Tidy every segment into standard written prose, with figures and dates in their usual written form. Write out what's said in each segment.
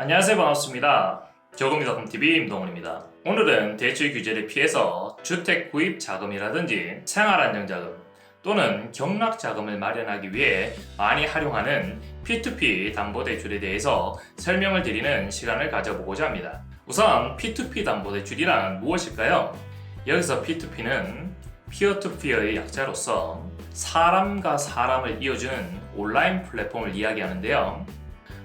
안녕하세요, 반갑습니다. 저금리닷컴TV 임동훈입니다. 오늘은 대출 규제를 피해서 주택 구입 자금이라든지 생활안정자금 또는 경락자금을 마련하기 위해 많이 활용하는 P2P 담보대출에 대해서 설명을 드리는 시간을 가져보고자 합니다. 우선 P2P 담보대출이란 무엇일까요? 여기서 P2P는 피어2피어의 약자로서 사람과 사람을 이어주는 온라인 플랫폼을 이야기하는데요.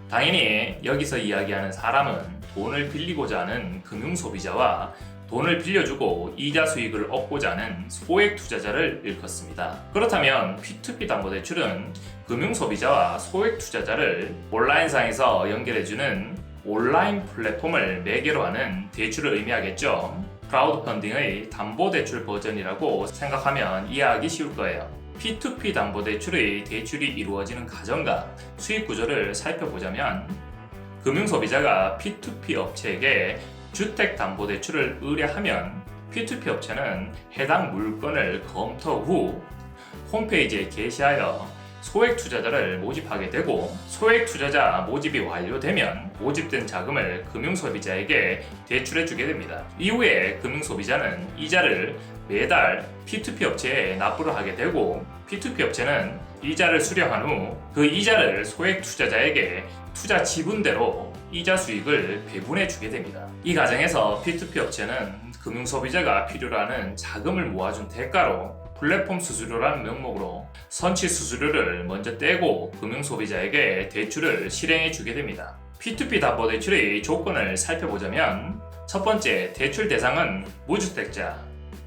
당연히 여기서 이야기하는 사람은 돈을 빌리고자 하는 금융소비자와 돈을 빌려주고 이자 수익을 얻고자 하는 소액 투자자를 일컫습니다. 그렇다면 P2P 담보대출은 금융소비자와 소액 투자자를 온라인상에서 연결해주는 온라인 플랫폼을 매개로 하는 대출을 의미하겠죠. 크라우드 펀딩의 담보대출 버전이라고 생각하면 이해하기 쉬울 거예요. P2P 담보대출의 대출이 이루어지는 과정과 수익 구조를 살펴보자면 금융소비자가 P2P 업체에게 주택담보대출을 의뢰하면 P2P 업체는 해당 물건을 검토 후 홈페이지에 게시하여 소액 투자자를 모집하게 되고 소액 투자자 모집이 완료되면 모집된 자금을 금융소비자에게 대출해주게 됩니다. 이후에 금융소비자는 이자를 매달 P2P 업체에 납부를 하게 되고 P2P 업체는 이자를 수령한 후 그 이자를 소액 투자자에게 투자 지분대로 이자 수익을 배분해 주게 됩니다. 이 과정에서 P2P 업체는 금융소비자가 필요로 하는 자금을 모아준 대가로 플랫폼 수수료라는 명목으로 선취 수수료를 먼저 떼고 금융소비자에게 대출을 실행해 주게 됩니다. P2P 담보대출의 조건을 살펴보자면 첫 번째, 대출 대상은 무주택자,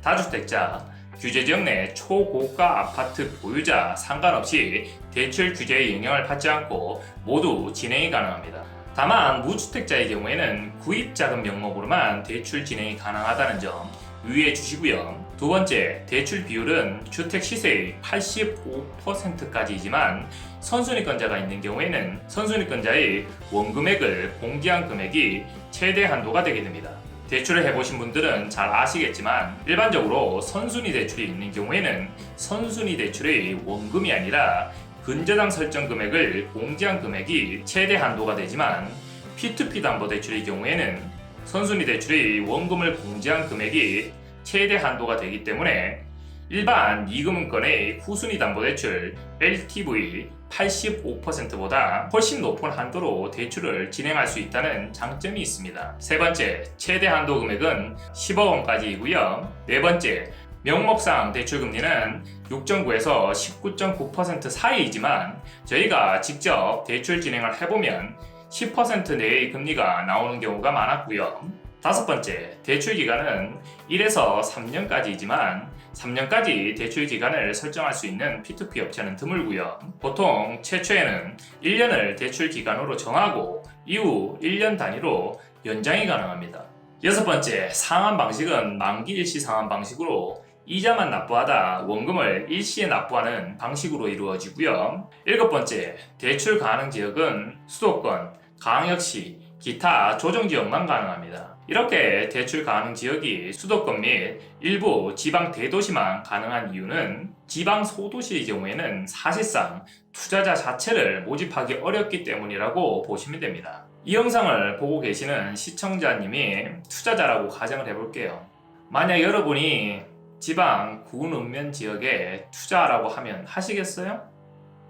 다주택자, 규제지역 내 초고가 아파트 보유자 상관없이 대출 규제의 영향을 받지 않고 모두 진행이 가능합니다. 다만 무주택자의 경우에는 구입자금 명목으로만 대출 진행이 가능하다는 점 유의해 주시고요. 두 번째, 대출 비율은 주택 시세의 85%까지이지만 선순위권자가 있는 경우에는 선순위권자의 원금액을 공제한 금액이 최대 한도가 되게 됩니다. 대출을 해보신 분들은 잘 아시겠지만 일반적으로 선순위 대출이 있는 경우에는 선순위 대출의 원금이 아니라 근저당 설정 금액을 공제한 금액이 최대 한도가 되지만 P2P 담보대출의 경우에는 선순위 대출의 원금을 공제한 금액이 최대 한도가 되기 때문에 일반 미금융권의 후순위 담보대출 LTV 85%보다 훨씬 높은 한도로 대출을 진행할 수 있다는 장점이 있습니다. 세 번째, 최대 한도 금액은 10억 원까지이고요. 네 번째, 명목상 대출금리는 6.9에서 19.9% 사이이지만 저희가 직접 대출 진행을 해보면 10% 내의 금리가 나오는 경우가 많았고요. 다섯 번째, 대출 기간은 1에서 3년까지이지만 3년까지 대출 기간을 설정할 수 있는 P2P 업체는 드물고요. 보통 최초에는 1년을 대출 기간으로 정하고 이후 1년 단위로 연장이 가능합니다. 여섯 번째, 상환 방식은 만기 일시 상환 방식으로 이자만 납부하다 원금을 일시에 납부하는 방식으로 이루어지고요. 일곱 번째, 대출 가능 지역은 수도권, 광역시, 기타 조정지역만 가능합니다. 이렇게 대출 가능 지역이 수도권 및 일부 지방 대도시만 가능한 이유는 지방 소도시의 경우에는 사실상 투자자 자체를 모집하기 어렵기 때문이라고 보시면 됩니다. 이 영상을 보고 계시는 시청자님이 투자자라고 가정을 해볼게요. 만약 여러분이 지방 구운읍면 지역에 투자라고 하면 하시겠어요?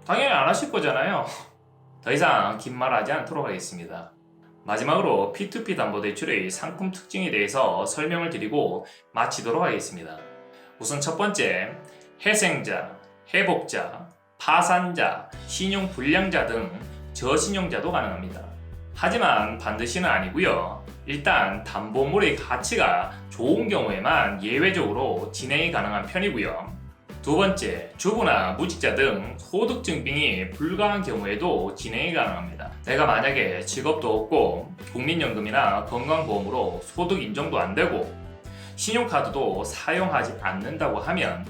당연히 안 하실 거잖아요. 더 이상 긴 말 하지 않도록 하겠습니다. 마지막으로 P2P 담보대출의 상품 특징에 대해서 설명을 드리고 마치도록 하겠습니다. 우선 첫 번째, 회생자, 회복자, 파산자, 신용불량자 등 저신용자도 가능합니다. 하지만 반드시는 아니고요. 일단 담보물의 가치가 좋은 경우에만 예외적으로 진행이 가능한 편이고요. 두 번째, 주부나 무직자 등 소득 증빙이 불가한 경우에도 진행이 가능합니다. 내가 만약에 직업도 없고 국민연금이나 건강보험으로 소득 인정도 안 되고 신용카드도 사용하지 않는다고 하면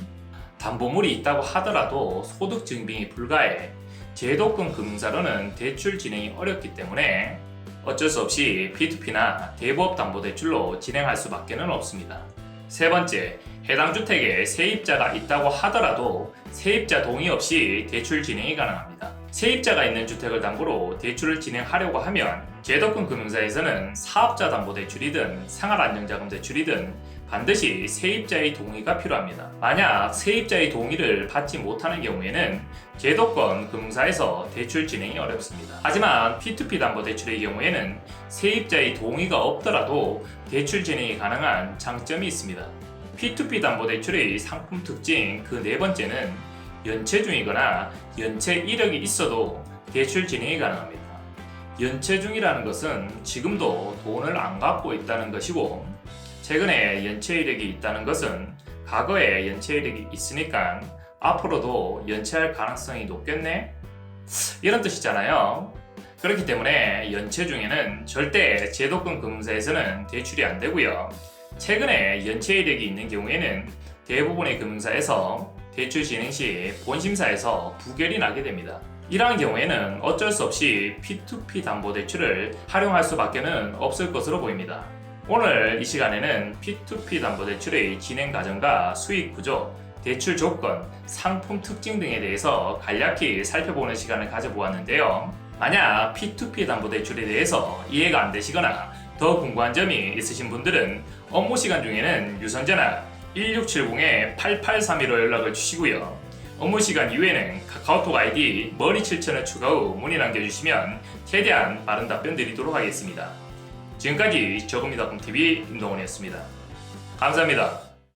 담보물이 있다고 하더라도 소득 증빙이 불가해 제도권 금융사로는 대출 진행이 어렵기 때문에 어쩔 수 없이 P2P나 대부업 담보대출로 진행할 수밖에 없습니다. 세 번째, 해당 주택에 세입자가 있다고 하더라도 세입자 동의 없이 대출 진행이 가능합니다. 세입자가 있는 주택을 담보로 대출을 진행하려고 하면 제도권 금융사에서는 사업자 담보 대출이든 생활안정자금 대출이든 반드시 세입자의 동의가 필요합니다. 만약 세입자의 동의를 받지 못하는 경우에는 제도권 금융사에서 대출 진행이 어렵습니다. 하지만 P2P 담보 대출의 경우에는 세입자의 동의가 없더라도 대출 진행이 가능한 장점이 있습니다. P2P 담보 대출의 상품 특징 그 네 번째는 연체 중이거나 연체 이력이 있어도 대출 진행이 가능합니다. 연체 중이라는 것은 지금도 돈을 안 갚고 있다는 것이고, 최근에 연체 이력이 있다는 것은 과거에 연체 이력이 있으니까 앞으로도 연체할 가능성이 높겠네? 이런 뜻이잖아요. 그렇기 때문에 연체 중에는 절대 제도권 금융사에서는 대출이 안 되고요. 최근에 연체 이력이 있는 경우에는 대부분의 금융사에서 대출 진행 시 본심사에서 부결이 나게 됩니다. 이러한 경우에는 어쩔 수 없이 P2P 담보대출을 활용할 수밖에 없을 것으로 보입니다. 오늘 이 시간에는 P2P 담보대출의 진행 과정과 수익 구조, 대출 조건, 상품 특징 등에 대해서 간략히 살펴보는 시간을 가져보았는데요. 만약 P2P 담보대출에 대해서 이해가 안 되시거나 더 궁금한 점이 있으신 분들은 업무 시간 중에는 유선전화 1670-8831로 연락을 주시고요. 업무 시간 이후에는 카카오톡 아이디 머리7000을 추가 후 문의 남겨주시면 최대한 빠른 답변 드리도록 하겠습니다. 지금까지 저금리닷컴TV 임동원이었습니다. 감사합니다.